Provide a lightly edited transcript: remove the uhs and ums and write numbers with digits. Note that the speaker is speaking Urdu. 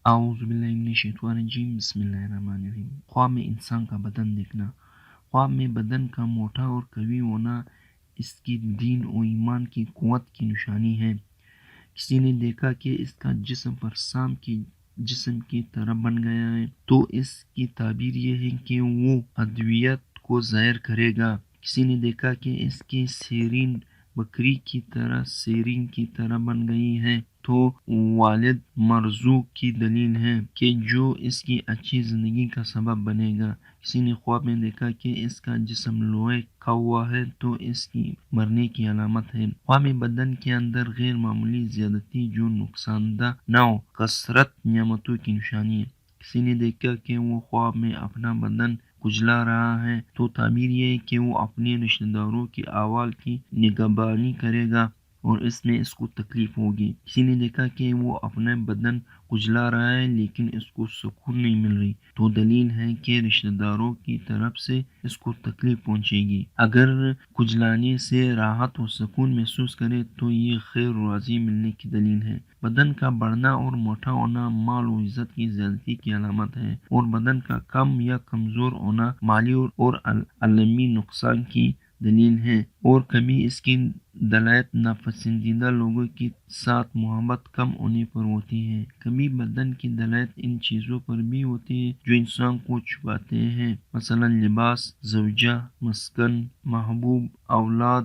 اعوذ باللہ من الشیطان الرجیم، بسم اللہ الرحمن الرحیم۔ خواب میں انسان کا بدن دیکھنا۔ خواب میں بدن کا موٹا اور قوی ہونا اس کی دین و ایمان کی قوت کی نشانی ہے۔ کسی نے دیکھا کہ اس کا جسم فرسام کی جسم کی طرح بن گیا ہے تو اس کی تعبیر یہ ہے کہ وہ ادویت کو ظاہر کرے گا۔ کسی نے دیکھا کہ اس کی سیرین بکری کی طرح سیرین کی طرح بن گئی ہے تو والد مرزوق کی دلیل ہے کہ جو اس کی اچھی زندگی کا سبب بنے گا۔ کسی نے خواب میں دیکھا کہ اس کا جسم لوہے کا ہوا ہے تو اس کی مرنے کی علامت ہے۔ خواب میں بدن کے اندر غیر معمولی زیادتی جو نقصان دہ نہ ہو، کثرت نعمتوں کی نشانی ہے۔ کسی نے دیکھا کہ وہ خواب میں اپنا بدن کچلا رہا ہے تو تعبیر یہ ہے کہ وہ اپنے رشتہ داروں کے احوال کی نگہبانی کرے گا اور اس میں اس کو تکلیف ہوگی۔ کسی نے دیکھا کہ وہ اپنا بدن کچلا رہا ہے لیکن اس کو سکون نہیں مل رہی تو دلیل ہے کہ رشتہ داروں کی طرف سے اس کو تکلیف پہنچے گی۔ اگر کچلانے سے راحت و سکون محسوس کرے تو یہ خیر و راضی ملنے کی دلیل ہے۔ بدن کا بڑھنا اور موٹا ہونا مال و عزت کی زیادتی کی علامت ہے اور بدن کا کم یا کمزور ہونا مالی اور علمی نقصان کی دلیل ہے، اور کبھی اس کی دلالت ناپسندیدہ لوگوں کے ساتھ محبت کم ہونے پر ہوتی ہے۔ کبھی بدن کی دلالت ان چیزوں پر بھی ہوتی ہے جو انسان کو چھپاتے ہیں، مثلا لباس، زوجہ، مسکن، محبوب، اولاد،